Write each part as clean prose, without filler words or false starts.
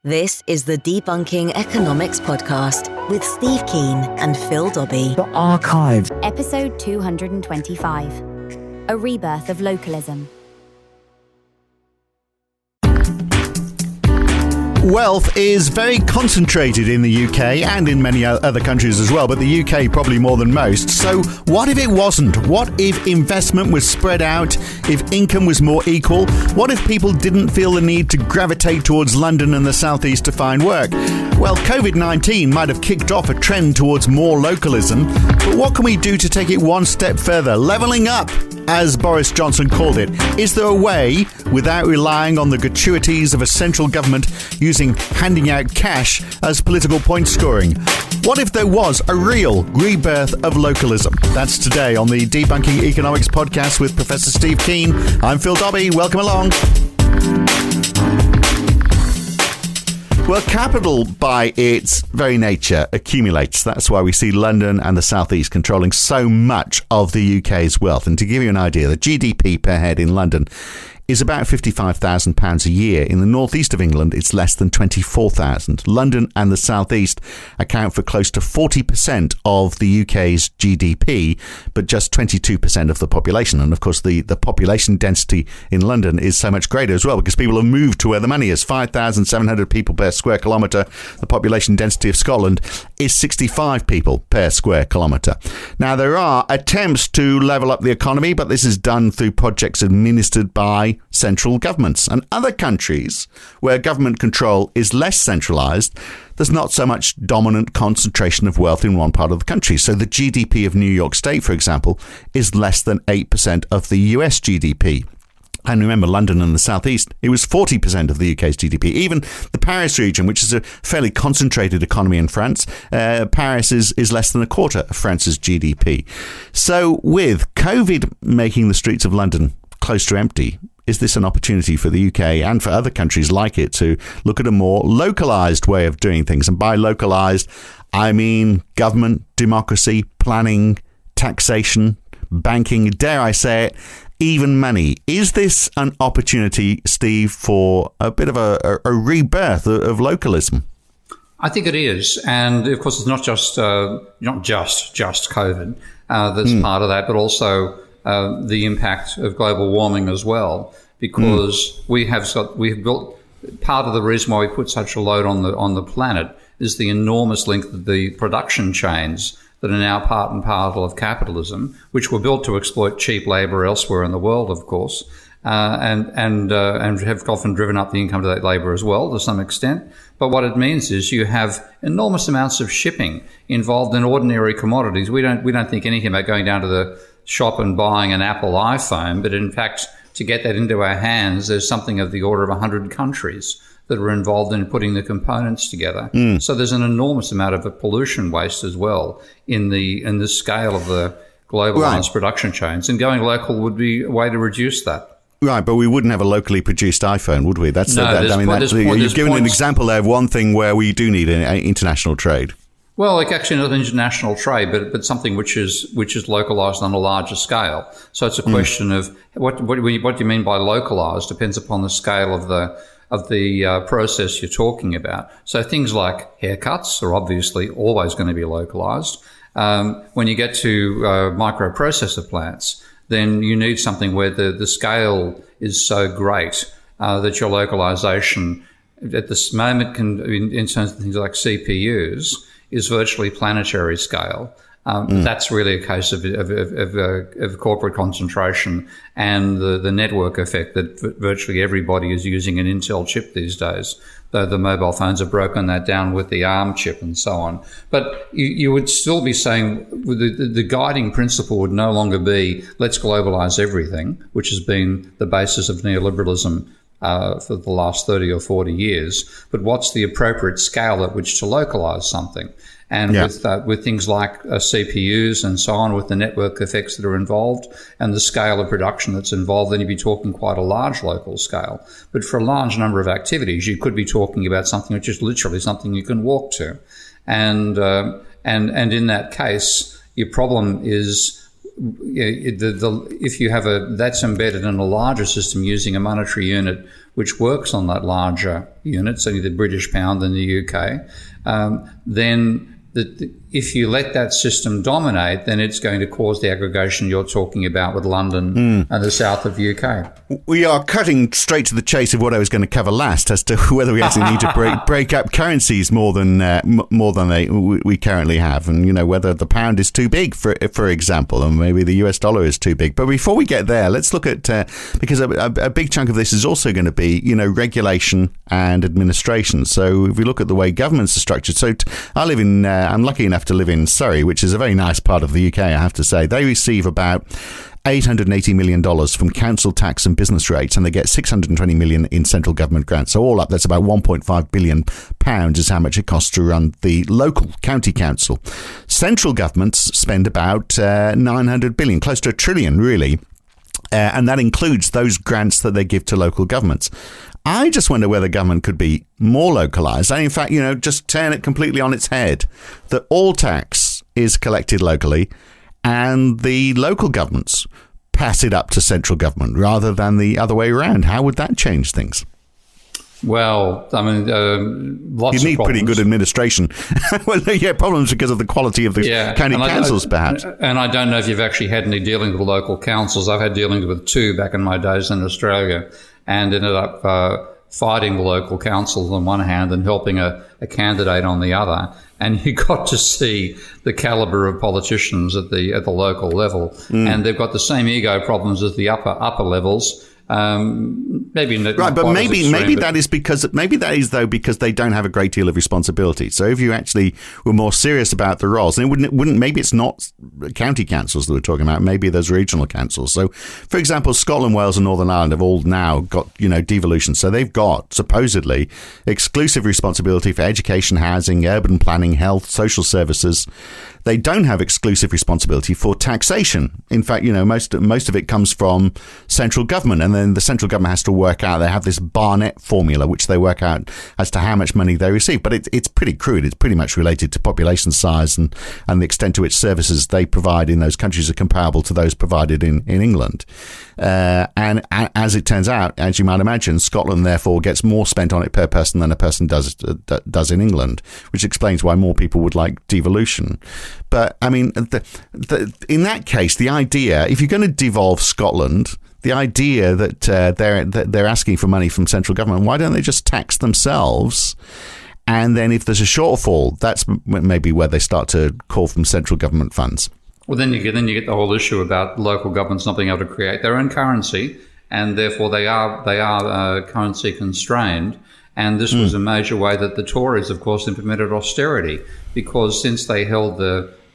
This is the Debunking Economics podcast with Steve Keen and Phil Dobbie. The Archive. Episode 225. A Rebirth of Localism. Wealth is very concentrated in the UK and in many other countries as well, but the UK probably more than most. So what if it wasn't? What if investment was spread out? If income was more equal? What if people didn't feel the need to gravitate towards London and the South East to find work? Well, COVID-19 might have kicked off a trend towards more localism, but what can we do to take it one step further? Levelling up, as Boris Johnson called it. Is there a way, without relying on the gratuities of a central government using handing out cash as political point scoring? What if there was a real rebirth of localism? That's today on the Debunking Economics podcast with Professor Steve Keen. I'm Phil Dobbie. Welcome along. Well, capital, by its very nature, accumulates. That's why we see London and the South East controlling so much of the UK's wealth. And to give you an idea, the GDP per head in London is about £55,000 a year. In the northeast of England, it's less than 24,000. London and the southeast account for close to 40% of the UK's GDP, but just 22% of the population. And of course, the population density in London is so much greater as well, because people have moved to where the money is. 5,700 people per square kilometre. The population density of Scotland is 65 people per square kilometre. Now, there are attempts to level up the economy, but this is done through projects administered by central governments. And other countries where government control is less centralised, there's not so much dominant concentration of wealth in one part of the country. So the GDP of New York State, for example, is less than 8% of the US GDP. And remember, London and the South East, it was 40% of the UK's GDP. Even the Paris region, which is a fairly concentrated economy in France, Paris is less than a quarter of France's GDP. So with COVID making the streets of London close to empty, is this an opportunity for the UK and for other countries like it to look at a more localised way of doing things? And by localised, I mean government, democracy, planning, taxation, banking, dare I say it, even money. Is this an opportunity, Steve, for a bit of a rebirth of localism? I think it is, and of course, it's not just COVID that's part of that, but also the impact of global warming as well, because we have built part of the reason why we put such a load on the planet is the enormous length of the production chains that are now part and parcel of capitalism, which were built to exploit cheap labour elsewhere in the world, of course, and have often driven up the income to that labour as well to some extent. But what it means is you have enormous amounts of shipping involved in ordinary commodities. We don't think anything about going down to the shop and buying an Apple iPhone, but in fact, to get that into our hands, there's something of the order of 100 countries that are involved in putting the components together. So there's an enormous amount of pollution waste as well in the scale of the globalized production chains, and going local would be a way to reduce that. Right, but we wouldn't have a locally produced iPhone, would we? You've given an example there of one thing where we do need international trade. Well, like actually not international trade, but something which is localized on a larger scale. So it's a question of what do you mean by localized? Depends upon the scale of the process you're talking about. So things like haircuts are obviously always going to be localized. When you get to microprocessor plants, then you need something where the scale is so great that your localization at this moment in terms of things like CPUs is virtually planetary scale. That's really a case of corporate concentration and the network effect that virtually everybody is using an Intel chip these days, though the mobile phones have broken that down with the ARM chip and so on. But you would still be saying the guiding principle would no longer be let's globalize everything, which has been the basis of neoliberalism for the last 30 or 40 years, but what's the appropriate scale at which to localize something? And with things like CPUs and so on, with the network effects that are involved and the scale of production that's involved, then you'd be talking quite a large local scale. But for a large number of activities, you could be talking about something which is literally something you can walk to. And in that case, your problem is if you have that's embedded in a larger system using a monetary unit which works on that larger unit, so the British pound in the UK, then if you let that system dominate, then it's going to cause the aggregation you're talking about with London and the south of the UK. We are cutting straight to the chase of what I was going to cover last, as to whether we actually need to break up currencies more than we currently have, and whether the pound is too big, for example, and maybe the US dollar is too big. But before we get there, let's look at because a big chunk of this is also going to be regulation and administration. So if we look at the way governments are structured, so I live in I'm lucky enough to live in Surrey, which is a very nice part of the UK, I have to say. They receive about $880 million from council tax and business rates, and they get $620 million in central government grants. So all up, that's about £1.5 billion is how much it costs to run the local county council. Central governments spend about $900 billion, close to $1 trillion, really. And that includes those grants that they give to local governments. I just wonder whether government could be more localised. And in fact, just turn it completely on its head, that all tax is collected locally and the local governments pass it up to central government rather than the other way around. How would that change things? Well, I mean, lots of problems. You need pretty good administration. Well, you get problems because of the quality of the county councils, perhaps. And I don't know if you've actually had any dealings with local councils. I've had dealings with 2 back in my days in Australia, and ended up fighting the local councils on one hand and helping a candidate on the other. And you got to see the calibre of politicians at the local level, and they've got the same ego problems as the upper levels. Maybe not right, but maybe that is because they don't have a great deal of responsibility. So if you actually were more serious about the roles, then it wouldn't maybe it's not county councils that we're talking about. Maybe there's regional councils. So, for example, Scotland, Wales, and Northern Ireland have all now got devolution. So they've got supposedly exclusive responsibility for education, housing, urban planning, health, social services. They don't have exclusive responsibility for taxation. In fact, most of it comes from central government, and then the central government has to work out. They have this Barnett formula, which they work out as to how much money they receive. But it's pretty crude. It's pretty much related to population size and the extent to which services they provide in those countries are comparable to those provided in England. And as it turns out, as you might imagine, Scotland therefore gets more spent on it per person than a person does in England, which explains why more people would like devolution. But I mean, in that case, the idea, if you're going to devolve Scotland, the idea that they're asking for money from central government, why don't they just tax themselves? And then if there's a shortfall, that's maybe where they start to call from central government funds. Well, then you get the whole issue about local governments not being able to create their own currency, and therefore they are currency constrained. And this was a major way that the Tories, of course, implemented austerity, because since they held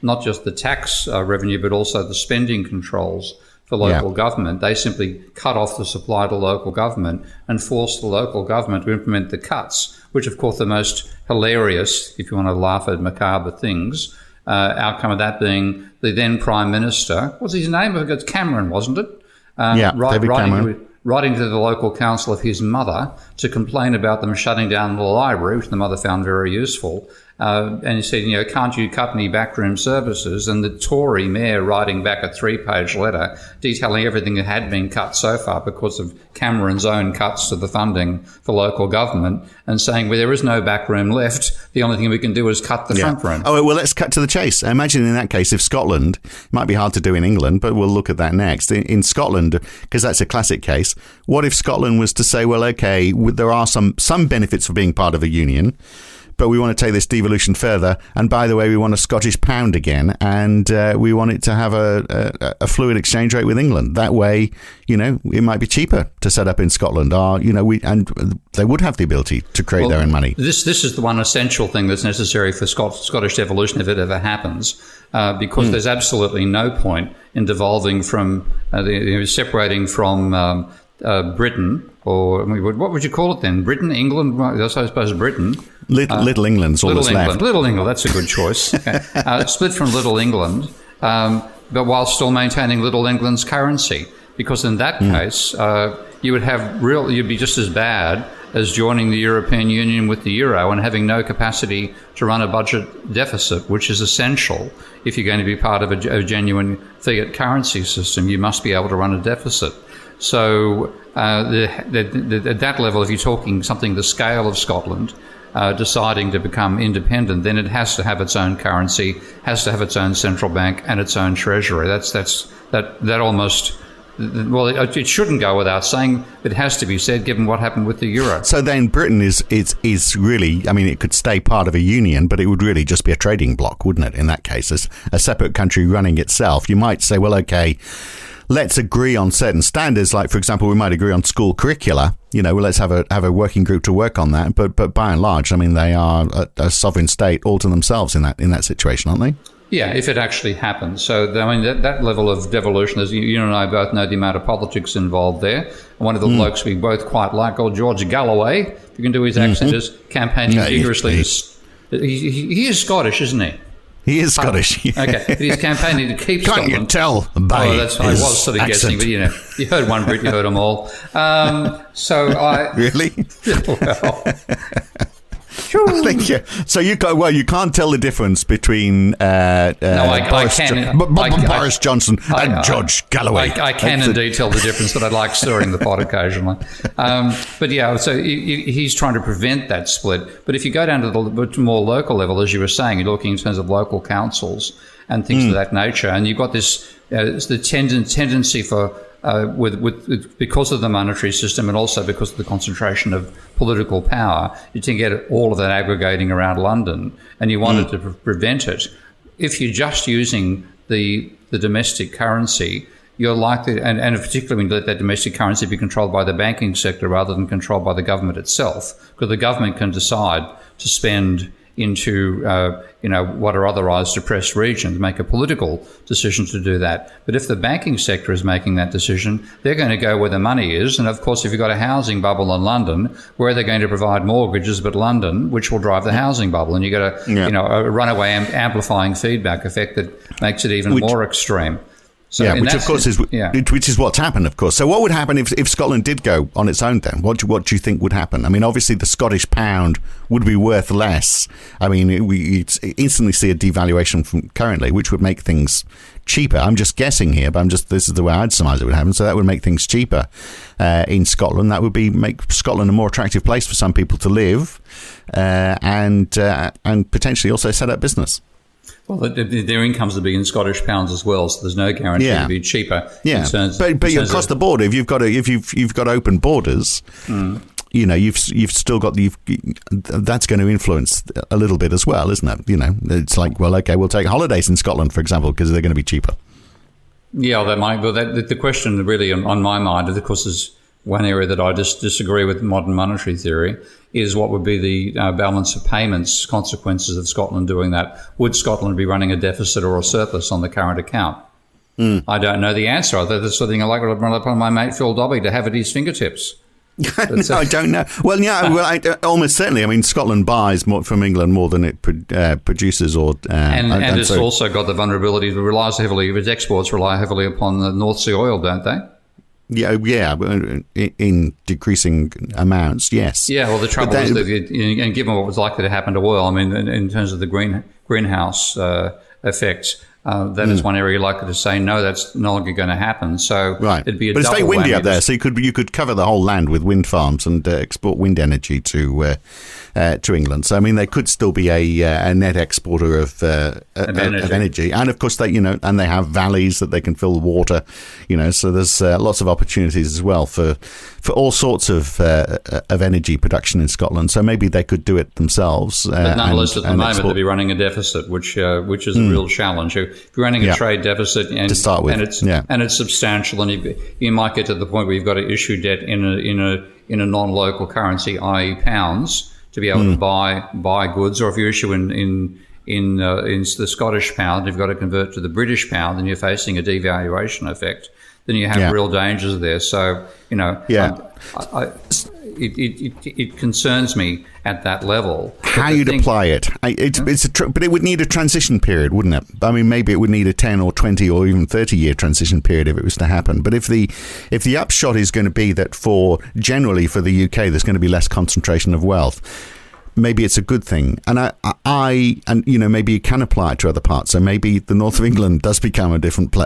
not just the tax revenue, but also the spending controls for local government, they simply cut off the supply to local government and forced the local government to implement the cuts, which, of course, the most hilarious, if you want to laugh at macabre things, outcome of that being the then Prime Minister, what's his name? It's Cameron, wasn't it? David Cameron. Writing to the local council of his mother to complain about them shutting down the library, which the mother found very useful. And he said, can't you cut any backroom services? And the Tory mayor writing back a 3-page letter detailing everything that had been cut so far because of Cameron's own cuts to the funding for local government, and saying, well, there is no backroom left. The only thing we can do is cut the front room. Oh, well, let's cut to the chase. I imagine in that case, if Scotland, it might be hard to do in England, but we'll look at that next. In Scotland, because that's a classic case, what if Scotland was to say, well, okay, there are some benefits for being part of a union, but we want to take this devolution further. And by the way, we want a Scottish pound again, and we want it to have a fluid exchange rate with England. That way, it might be cheaper to set up in Scotland. And they would have the ability to create their own money. This is the one essential thing that's necessary for Scottish devolution if it ever happens, because there's absolutely no point in devolving from separating from Britain, or what would you call it then? Britain, England? I suppose Britain. Little England's all that's left. Little England, that's a good choice. Okay. Split from Little England, but while still maintaining Little England's currency, because in that case, you'd be just as bad as joining the European Union with the euro and having no capacity to run a budget deficit, which is essential if you're going to be part of a genuine fiat currency system. You must be able to run a deficit. So at that level, if you're talking something the scale of Scotland, deciding to become independent, then it has to have its own currency, has to have its own central bank and its own treasury. That almost. Well, it shouldn't go without saying. It has to be said, given what happened with the euro. So then Britain is really, I mean, it could stay part of a union, but it would really just be a trading bloc, wouldn't it, in that case, as a separate country running itself? You might say, well, okay, let's agree on certain standards. Like, for example, we might agree on school curricula. Well, let's have a working group to work on that. But by and large, I mean, they are a sovereign state all to themselves in that situation, aren't they? Yeah, if it actually happens. So, I mean, that level of devolution, as you and I both know the amount of politics involved there. And one of the blokes we both quite like, old George Galloway, if you can do his accent, is campaigning vigorously. He is Scottish, isn't he? He is Scottish. Okay, but he's campaigning to keep Scotland. Can't you tell by I was sort of guessing, but you heard one Brit, you heard them all. Really? Well... So you can't tell the difference between Boris Johnson and George Galloway. I can indeed tell the difference, but I like stirring the pot occasionally. But yeah, so he's trying to prevent that split. But if you go down to the more local level, as you were saying, you're looking in terms of local councils and things of that nature, and you've got this the tendency for because of the monetary system and also because of the concentration of political power, you can get all of that aggregating around London, and you wanted to prevent it. If you're just using the domestic currency, you're likely, and particularly when you let that domestic currency be controlled by the banking sector rather than controlled by the government itself, because the government can decide to spend into what are otherwise depressed regions, make a political decision to do that. But if the banking sector is making that decision, they're going to go where the money is. And of course, if you've got a housing bubble in London, where are they going to provide mortgages but London, which will drive the housing bubble? And you've got a runaway amplifying feedback effect that makes it even more extreme. So which of course is what's happened, of course. So what would happen if Scotland did go on its own then? What do you think would happen? I mean, obviously the Scottish pound would be worth less. I mean, we instantly see a devaluation from currently, which would make things cheaper. I'm just guessing here, but this is the way I'd surmise it would happen. So that would make things cheaper in Scotland. That would make Scotland a more attractive place for some people to live and potentially also set up business. Well, their incomes would be in Scottish pounds as well, so there's no guarantee to be cheaper. Yeah, but you're across the border. If you've got open borders, you've still got that's going to influence a little bit as well, isn't it? It's like, well, okay, we'll take holidays in Scotland, for example, because they're going to be cheaper. Yeah, that might. Well, the question really on my mind, of course, is one area that I just disagree with modern monetary theory, is what would be the balance of payments consequences of Scotland doing that. Would Scotland be running a deficit or a surplus on the current account? I don't know the answer. That's the sort of thing I like to run upon my mate Phil Dobbie to have at his fingertips. No, I don't know. Well, almost certainly. I mean, Scotland buys more from England more than it produces, and it's also got the vulnerability. Its exports rely heavily upon the North Sea oil, don't they? Yeah, in decreasing amounts, yes. Yeah, well, the trouble is that, and given what was likely to happen to oil, I mean, in terms of the greenhouse effects, that is one area you're likely to say, no, that's no longer going to happen. So it'd be but it's very windy up there, so you could cover the whole land with wind farms and export wind energy to England. So I mean, they could still be a net exporter of energy, and of course they and they have valleys that they can fill water. So there's lots of opportunities as well for all sorts of energy production in Scotland. So maybe they could do it themselves. But nonetheless, at the moment, they'll be running a deficit, which is a real challenge. If you're running a trade deficit to start with, and it's substantial, and you might get to the point where you've got to issue debt in a non-local currency, i.e., pounds, to be able to buy goods, or if you issue in the Scottish pound, you've got to convert to the British pound, and you're facing a devaluation effect. Then you have real dangers there. So it concerns me at that level. How you'd apply it? But it would need a transition period, wouldn't it? I mean, maybe it would need a 10 or 20 or even 30-year transition period if it was to happen. But if the upshot is going to be that generally for the UK, there's going to be less concentration of wealth, maybe it's a good thing. And and maybe you can apply it to other parts. So maybe the north of England does become a different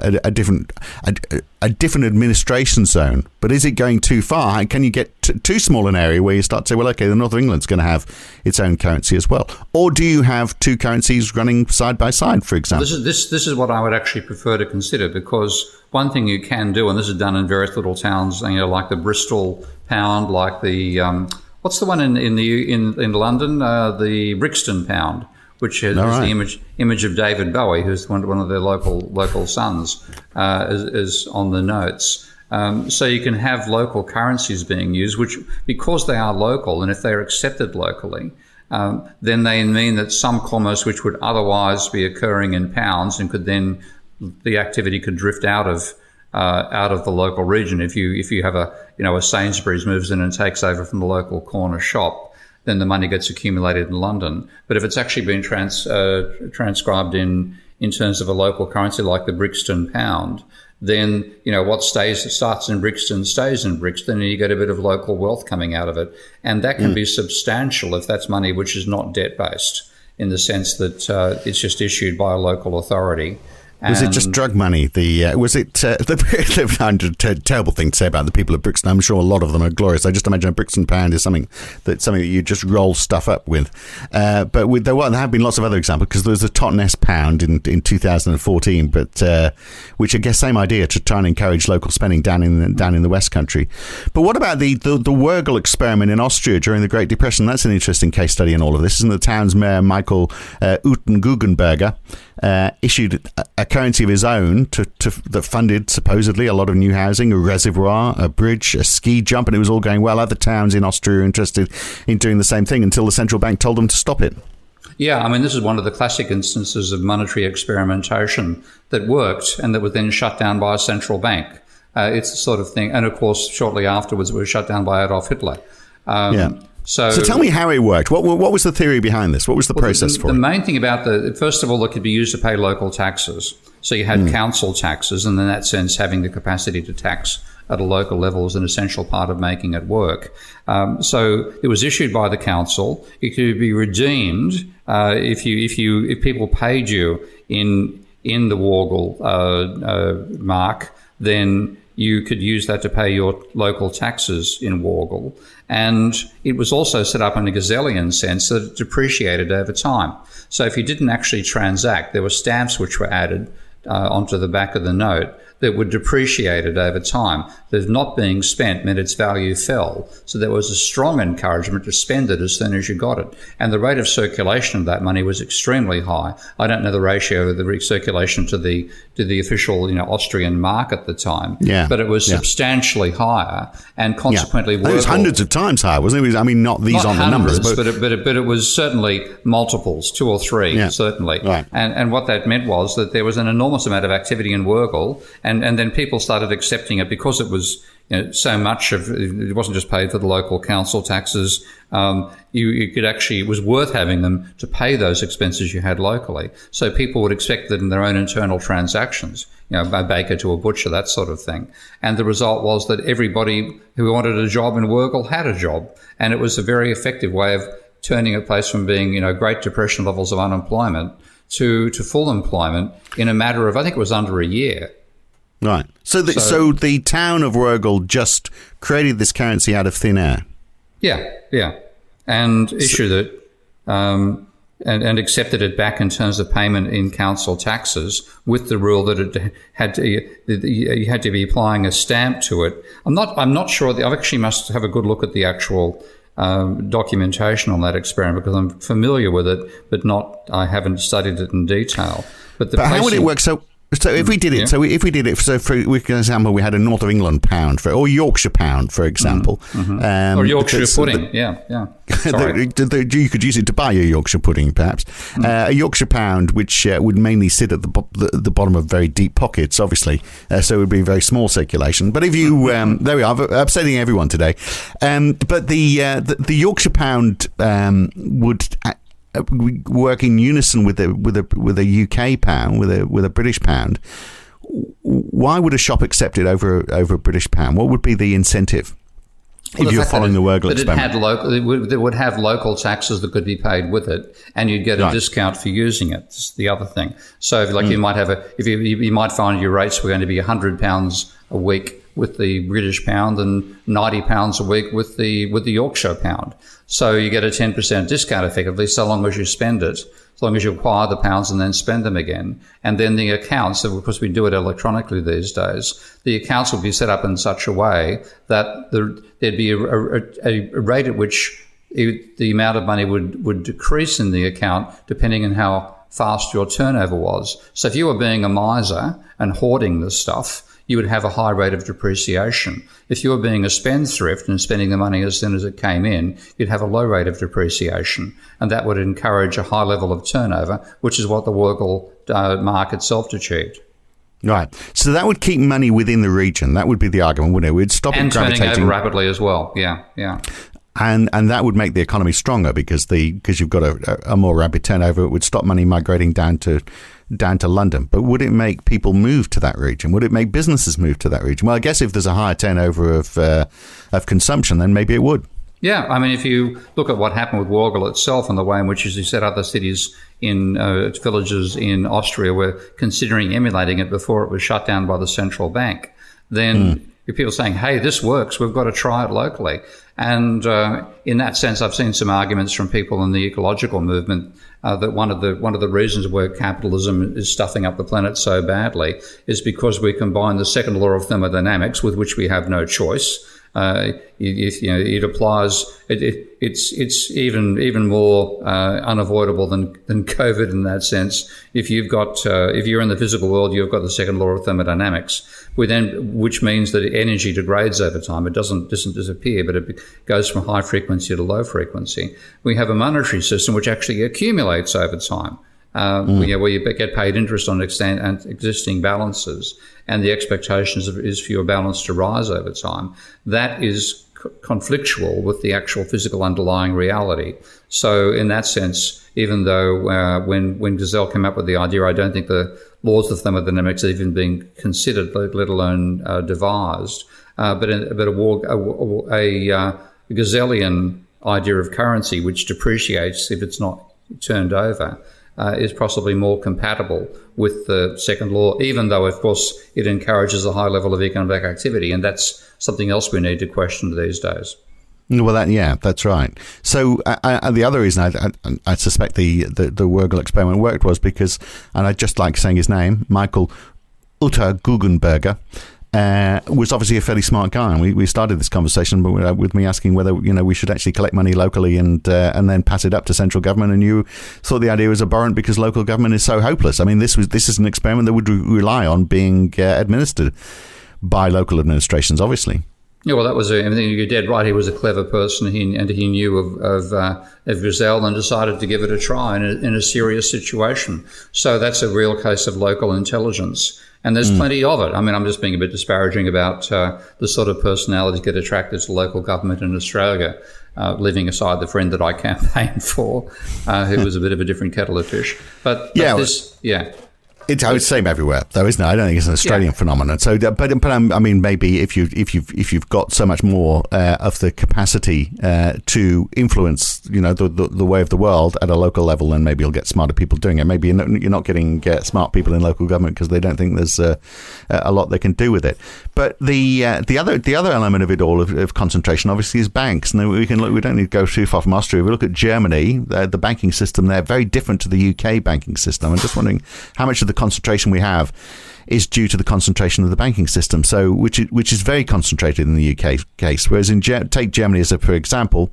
administration zone. But is it going too far? Can you get too small an area where you start to say, well, okay, the north of England's going to have its own currency as well? Or do you have two currencies running side by side, for example? This is what I would actually prefer to consider, because one thing you can do, and this is done in various little towns, like the Bristol pound, like the what's the one in London, the Brixton pound, which has the image of David Bowie, who's one of their local sons, is on the notes. So you can have local currencies being used, which, because they are local, and if they are accepted locally, then they mean that some commerce which would otherwise be occurring in pounds and the activity could drift out of the local region. If you have a Sainsbury's moves in and takes over from the local corner shop, then the money gets accumulated in London. But if it's actually been transcribed in terms of a local currency like the Brixton pound, then what starts in Brixton stays in Brixton, and you get a bit of local wealth coming out of it, and that can be substantial if that's money which is not debt based, in the sense that it's just issued by a local authority. Was it just drug money? Was it the terrible thing to say about the people of Brixton? I'm sure a lot of them are glorious. I just imagine a Brixton pound is something that you just roll stuff up with. But there have been lots of other examples, because there was the Totnes pound in 2014, but which I guess same idea, to try and encourage local spending down in the West Country. But what about the Worgl experiment in Austria during the Great Depression? That's an interesting case study in all of this. Isn't the town's mayor, Michael Utengugenberger, issued a currency of his own that funded supposedly a lot of new housing, a reservoir, a bridge, a ski jump, and it was all going well. Other towns in Austria were interested in doing the same thing until the central bank told them to stop it. Yeah, this is one of the classic instances of monetary experimentation that worked and that was then shut down by a central bank. It's the sort of thing, and of course, shortly afterwards, it was shut down by Adolf Hitler. So tell me how it worked. What was the theory behind this? What was the process for it? The main thing about first of all, it could be used to pay local taxes. So you had council taxes, and in that sense, having the capacity to tax at a local level is an essential part of making it work. So it was issued by the council. It could be redeemed if people paid you in the Worgl mark, then you could use that to pay your local taxes in Worgl. And it was also set up in a Gazellian sense that it depreciated over time. So if you didn't actually transact, there were stamps which were added onto the back of the note that were depreciated over time. That not being spent meant its value fell. So there was a strong encouragement to spend it as soon as you got it. And the rate of circulation of that money was extremely high. I don't know the ratio of the circulation to the official Austrian mark at the time, but it was substantially higher, and consequently, it was hundreds of times higher, wasn't it? Not these aren't the numbers, but it was certainly multiples, 2 or 3, certainly. Right. And what that meant was that there was an enormous amount of activity in Worgl, and then people started accepting it because it was so much of it wasn't just paid for the local council taxes. You could actually, it was worth having them to pay those expenses you had locally. So people would expect that in their own internal transactions, a baker to a butcher, that sort of thing. And the result was that everybody who wanted a job in Worgl had a job. And it was a very effective way of turning a place from being, Great Depression levels of unemployment to full employment in a matter of, I think it was under a year. Right. So the town of Worgl just created this currency out of thin air. Yeah. And issued it and accepted it back in terms of payment in council taxes, with the rule that it you had to be applying a stamp to it. I'm not sure. I actually must have a good look at the actual documentation on that experiment, because I'm familiar with it, but I haven't studied it in detail. But how would it work? So if we did it, for example, we had a North of England pound or Yorkshire pound, for example, or Yorkshire pudding, you could use it to buy your Yorkshire pudding, perhaps. A Yorkshire pound, which would mainly sit at the bottom of very deep pockets, obviously, so it would be very small circulation. But if you, there we are, upsetting everyone today. But the Yorkshire pound would work in unison with a UK pound, with a British pound. Why would a shop accept it over a British pound? What would be the incentive? If you're following the Worgl experiment. It would have local taxes that could be paid with it, and you'd get a discount for using it. That's the other thing. So, you might have you might find your rates were going to be £100 a week with the British pound and £90 a week with the Yorkshire pound. So you get a 10% discount effectively, so long as you spend it, as long as you acquire the pounds and then spend them again. And then the accounts, of course we do it electronically these days, the accounts will be set up in such a way that there'd be a rate at which the amount of money would decrease in the account depending on how fast your turnover was. So if you were being a miser and hoarding this stuff, you would have a high rate of depreciation. If you were being a spendthrift and spending the money as soon as it came in, you'd have a low rate of depreciation. And that would encourage a high level of turnover, which is what the Worgl mark itself achieved. Right. So that would keep money within the region. That would be the argument, wouldn't it? We'd stop it gravitating. And turning over rapidly as well. Yeah. And that would make the economy stronger because you've got a more rapid turnover. It would stop money migrating down to London. But would it make people move to that region? Would it make businesses move to that region? Well, I guess if there's a higher turnover of consumption, then maybe it would. Yeah, I mean, if you look at what happened with Worgl itself and the way in which, as you said, other cities in villages in Austria were considering emulating it before it was shut down by the central bank, then people saying, hey, this works, we've got to try it locally. And in that sense, I've seen some arguments from people in the ecological movement that one of the reasons where capitalism is stuffing up the planet so badly is because we combine the second law of thermodynamics, with which we have no choice. It applies. It's even more unavoidable than COVID in that sense. If you're in the physical world, you've got the second law of thermodynamics, which means that energy degrades over time. It doesn't disappear, but it goes from high frequency to low frequency. We have a monetary system which actually accumulates over time. Where you get paid interest on existing balances, and the expectation is for your balance to rise over time. That is conflictual with the actual physical underlying reality. So in that sense, even though when Gazelle came up with the idea, I don't think the laws of thermodynamics have even been considered, let alone devised. But a Gazellian idea of currency, which depreciates if it's not turned over, is possibly more compatible with the second law, even though, of course, it encourages a high level of economic activity. And that's something else we need to question these days. Well, that's right. So the other reason I suspect the Worgl experiment worked was because, and I just like saying his name, Michael Utter Guggenberger, was obviously a fairly smart guy, and we started this conversation with me asking whether we should actually collect money locally and then pass it up to central government. And you thought the idea was abhorrent because local government is so hopeless. I mean, this is an experiment that would rely on being administered by local administrations, obviously. Yeah, well, that was you're dead right. He was a clever person, and he knew of Gazelle and decided to give it a try in a serious situation. So that's a real case of local intelligence. And there's plenty of it. I mean, I'm just being a bit disparaging about the sort of personalities get attracted to local government in Australia, leaving aside the friend that I campaigned for, who was a bit of a different kettle of fish. But It's the same everywhere, though, isn't it? I don't think it's an Australian phenomenon. So, but I mean, maybe if you've got so much more of the capacity to influence, the way of the world at a local level, then maybe you'll get smarter people doing it. Maybe you're not getting smart people in local government because they don't think there's a lot they can do with it. But the other element of it all of concentration, obviously, is banks. And we don't need to go too far from Austria. If we look at Germany, the banking system there very different to the UK banking system. I'm just wondering how much of the concentration we have is due to the concentration of the banking system, so which is very concentrated in the UK case. Whereas take Germany as for example,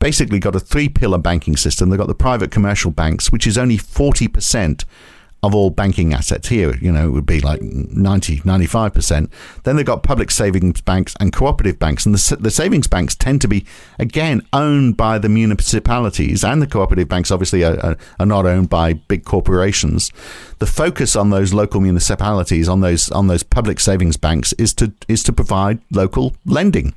basically got a 3-pillar banking system. They've got the private commercial banks, which is only 40% of all banking assets. Here, it would be like 95%. Then they've got public savings banks and cooperative banks. And the savings banks tend to be, again, owned by the municipalities, and the cooperative banks obviously are not owned by big corporations. The focus on those local municipalities, on those public savings banks, is to provide local lending.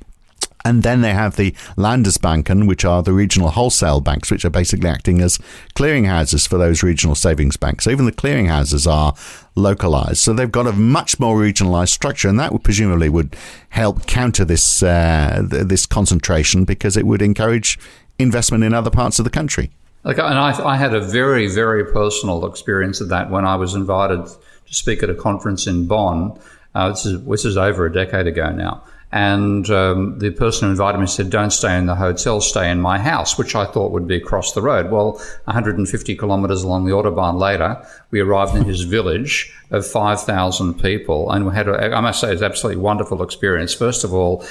And then they have the Landesbanken, which are the regional wholesale banks, which are basically acting as clearinghouses for those regional savings banks. So even the clearinghouses are localized. So they've got a much more regionalized structure, and that would presumably would help counter this this concentration, because it would encourage investment in other parts of the country. Okay, and I had a very, very personal experience of that when I was invited to speak at a conference in Bonn. This is over a decade ago now. And the person who invited me said, don't stay in the hotel, stay in my house, which I thought would be across the road. Well, 150 kilometres along the Autobahn later, we arrived in his village of 5,000 people, and we had, I must say, it's an absolutely wonderful experience. First of all,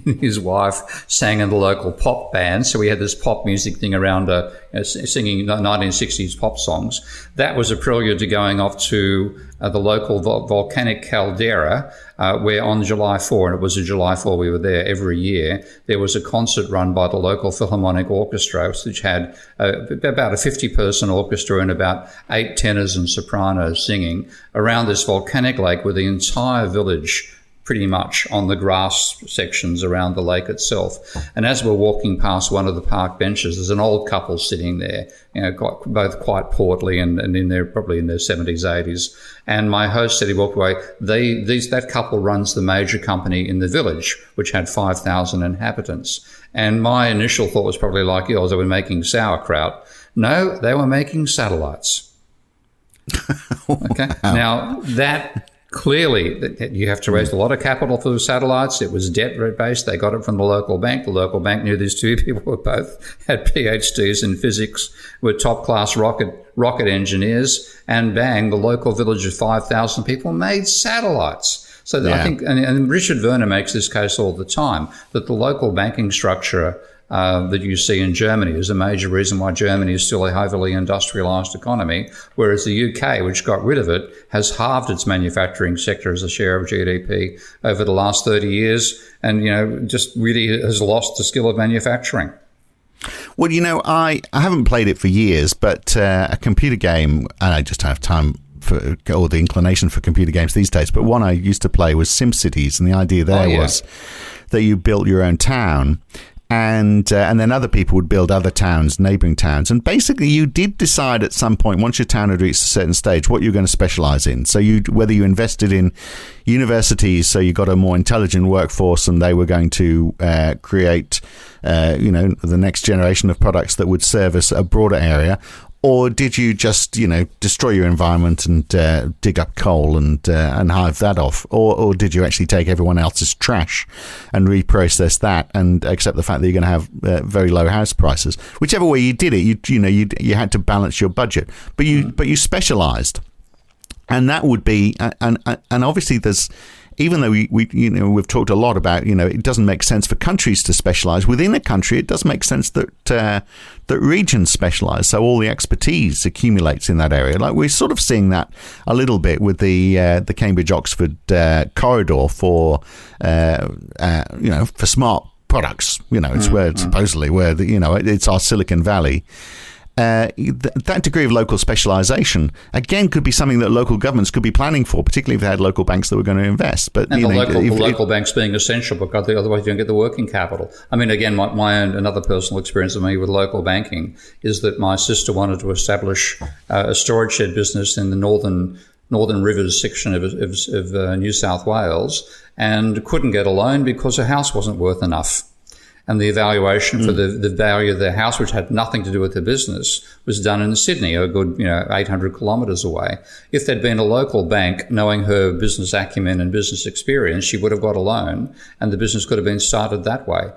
his wife sang in the local pop band, so we had this pop music thing around singing 1960s pop songs. That was a prelude to going off to the local volcanic caldera, where on July 4, and it was a July 4, we were there every year, there was a concert run by the local Philharmonic Orchestra, which had about a 50-person orchestra and about 8 tenors and sopranos singing around this volcanic lake, with the entire village pretty much on the grass sections around the lake itself. And as we're walking past one of the park benches, there's an old couple sitting there, both quite portly and in their, probably in their 70s, 80s. And my host said he walked away. That couple runs the major company in the village, which had 5,000 inhabitants. And my initial thought was probably like yours, they were making sauerkraut. No, they were making satellites. Okay. Wow. Now, that clearly, you have to raise a lot of capital for the satellites. It was debt-based. They got it from the local bank. The local bank knew these two people were both had PhDs in physics, were top-class rocket engineers, and bang, the local village of 5,000 people made satellites. So I think, and Richard Werner makes this case all the time, that the local banking structure that you see in Germany is a major reason why Germany is still a heavily industrialised economy, whereas the UK, which got rid of it, has halved its manufacturing sector as a share of GDP over the last 30 years, and just really has lost the skill of manufacturing. Well, I haven't played it for years, but a computer game, and I just don't have time or the inclination for computer games these days, but one I used to play was SimCities, and the idea there was that you built your own town. And then other people would build other towns, neighbouring towns. And basically, you did decide at some point, once your town had reached a certain stage, what you're going to specialise in. So whether you invested in universities, so you got a more intelligent workforce, and they were going to create, the next generation of products that would service a broader area. Or did you just, destroy your environment and dig up coal and hive that off? Or did you actually take everyone else's trash and reprocess that and accept the fact that you're going to have very low house prices? Whichever way you did it, you had to balance your budget, but you specialised, and that would be and obviously there's. Even though we've talked a lot about, it doesn't make sense for countries to specialise. Within a country, it does make sense that regions specialise. So all the expertise accumulates in that area. Like we're sort of seeing that a little bit with the Cambridge-Oxford corridor for smart products. It's where supposedly it's our Silicon Valley. That degree of local specialisation, again, could be something that local governments could be planning for, particularly if they had local banks that were going to invest. But and the local banks being essential, because otherwise you don't get the working capital. I mean, again, my own another personal experience of me with local banking is that my sister wanted to establish a storage shed business in the Northern Rivers section of New South Wales, and couldn't get a loan because her house wasn't worth enough. And the evaluation for the value of their house, which had nothing to do with the business, was done in Sydney, a good 800 kilometres away. If there'd been a local bank, knowing her business acumen and business experience, she would have got a loan, and the business could have been started that way.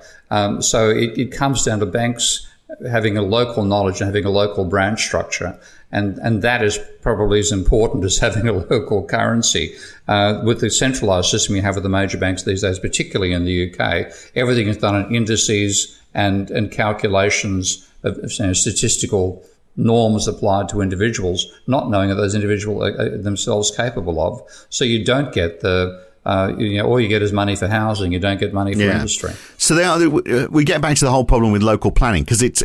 So it comes down to banks having a local knowledge and having a local branch structure. And that is probably as important as having a local currency. With the centralised system you have with the major banks these days, particularly in the UK, everything is done in indices and calculations of statistical norms applied to individuals, not knowing that those individuals are themselves capable of. So you don't get all you get is money for housing. You don't get money for industry. So we get back to the whole problem with local planning, because it's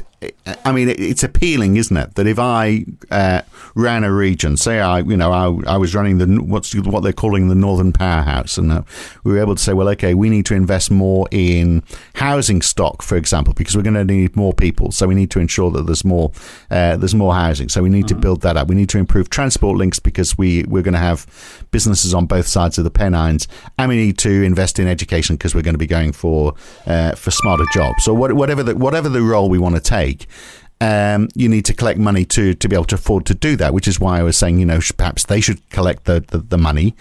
appealing, isn't it? That if I ran a region, say I was running what they're calling the Northern Powerhouse, and we were able to say, well, okay, we need to invest more in housing stock, for example, because we're going to need more people, so we need to ensure that there's more housing. So we need to build that up. We need to improve transport links because we're going to have businesses on both sides of the Pennines, and we need to invest in education because we're going to be going for smarter jobs. So whatever the role we want to take, you need to collect money to be able to afford to do that, which is why I was saying, perhaps they should collect the money.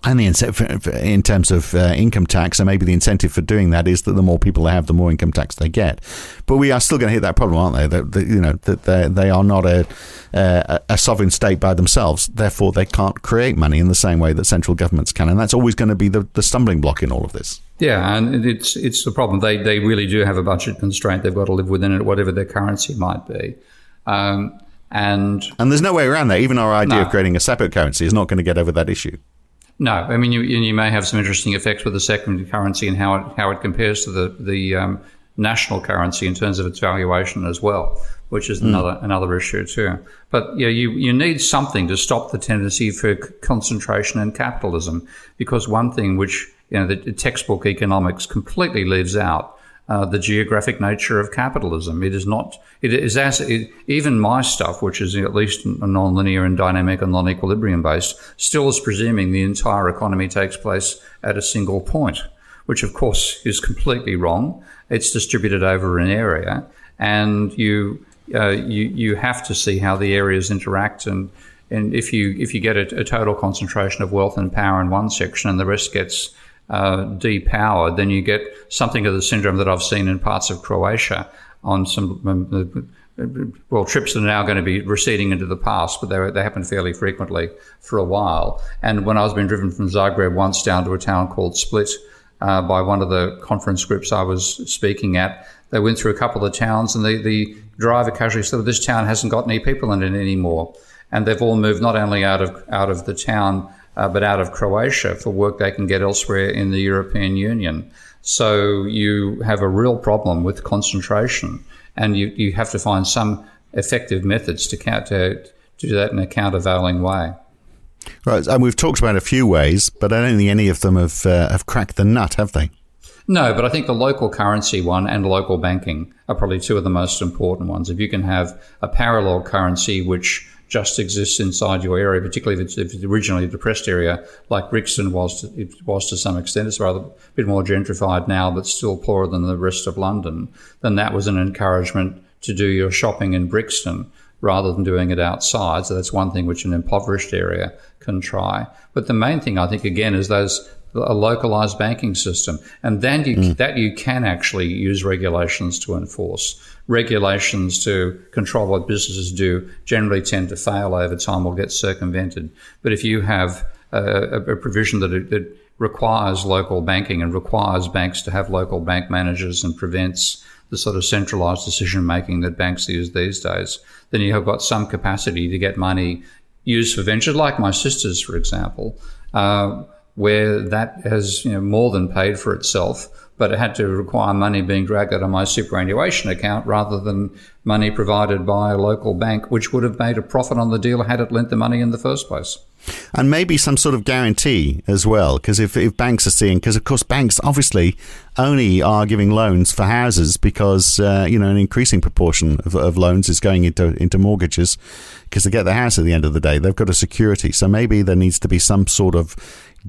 And the incentive in terms of income tax, and maybe the incentive for doing that is that the more people they have, the more income tax they get. But we are still going to hit that problem, aren't they? That they are not a sovereign state by themselves. Therefore, they can't create money in the same way that central governments can, and that's always going to be the stumbling block in all of this. Yeah, and it's the problem. They really do have a budget constraint. They've got to live within it, whatever their currency might be. And there's no way around that. Even our idea of creating a separate currency is not going to get over that issue. No, I mean you may have some interesting effects with the secondary currency and how it compares to the national currency in terms of its valuation as well, which is another issue too. But you need something to stop the tendency for concentration in capitalism, because one thing which the textbook economics completely leaves out. The geographic nature of capitalism. It is even my stuff, which is at least non-linear and dynamic and non-equilibrium based, still is presuming the entire economy takes place at a single point, which of course is completely wrong. It's distributed over an area, and you have to see how the areas interact, and if you get a total concentration of wealth and power in one section and the rest gets depowered, then you get something of the syndrome that I've seen in parts of Croatia on some trips that are now going to be receding into the past, but they happen fairly frequently for a while. And when I was being driven from Zagreb once down to a town called Split by one of the conference groups I was speaking at, they went through a couple of towns, and the driver casually said, this town hasn't got any people in it anymore. And they've all moved not only out of the town, but out of Croatia for work they can get elsewhere in the European Union. So you have a real problem with concentration, and you have to find some effective methods to do that in a countervailing way. Right, and we've talked about a few ways, but I don't think any of them have cracked the nut, have they? No, but I think the local currency one and local banking are probably two of the most important ones. If you can have a parallel currency which just exists inside your area, particularly if it's originally a depressed area like Brixton was to some extent. It's rather a bit more gentrified now, but still poorer than the rest of London. Then that was an encouragement to do your shopping in Brixton rather than doing it outside. So that's one thing which an impoverished area can try. But the main thing, I think, again, is a localised banking system. And then you can actually use regulations to enforce. Regulations to control what businesses do generally tend to fail over time or get circumvented. But if you have a provision that requires local banking and requires banks to have local bank managers and prevents the sort of centralised decision-making that banks use these days, then you have got some capacity to get money used for ventures, like my sister's, for example, where that has more than paid for itself, but it had to require money being dragged out of my superannuation account rather than money provided by a local bank, which would have made a profit on the deal had it lent the money in the first place. And maybe some sort of guarantee as well, because if banks are seeing, because of course banks obviously only are giving loans for houses because an increasing proportion of loans is going into mortgages because they get the house at the end of the day. They've got a security, so maybe there needs to be some sort of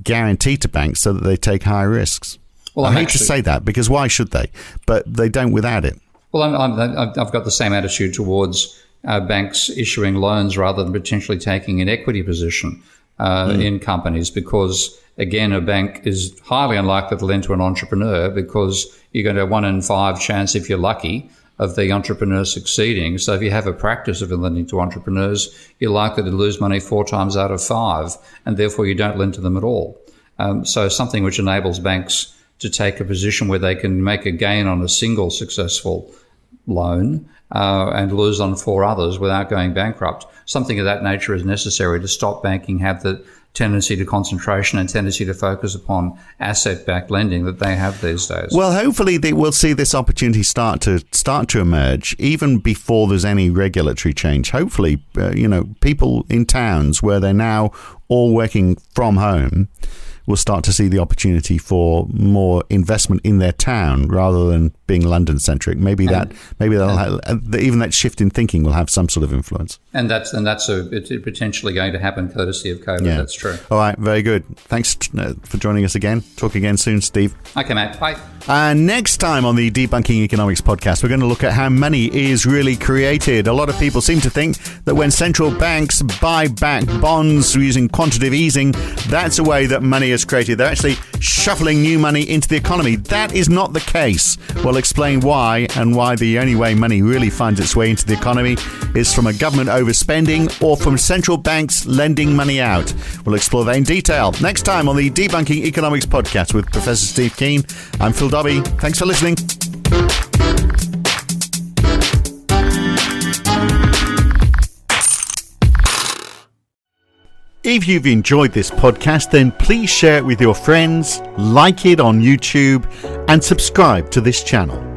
guarantee to banks so that they take high risks. Well, I hate to say that, because why should they? But they don't without it. Well, I've got the same attitude towards banks issuing loans rather than potentially taking an equity position in companies, because, again, a bank is highly unlikely to lend to an entrepreneur because you're going to have 1 in 5 chance, if you're lucky, of the entrepreneur succeeding. So if you have a practice of lending to entrepreneurs, you're likely to lose money 4 times out of 5, and therefore you don't lend to them at all. So something which enables banks to take a position where they can make a gain on a single successful loan and lose on 4 others without going bankrupt. Something of that nature is necessary to stop banking have the tendency to concentration and tendency to focus upon asset-backed lending that they have these days. Well, hopefully we'll see this opportunity start to emerge even before there's any regulatory change. Hopefully, people in towns where they're now all working from home will start to see the opportunity for more investment in their town rather than being London-centric. Maybe that'll have, even that shift in thinking will have some sort of influence. And it's potentially going to happen courtesy of COVID. Yeah. That's true. All right, very good. Thanks for joining us again. Talk again soon, Steve. Okay, mate. Bye. And next time on the Debunking Economics podcast, we're going to look at how money is really created. A lot of people seem to think that when central banks buy back bonds using quantitative easing, that's a way that money is created. They're actually shuffling new money into the economy. That is not the case. We'll explain why, and why the only way money really finds its way into the economy is from a government overspending or from central banks lending money out. We'll explore that in detail next time on the Debunking Economics podcast with Professor Steve Keen. I'm Phil Dobbie. Thanks for listening. If you've enjoyed this podcast, then please share it with your friends, like it on YouTube, and subscribe to this channel.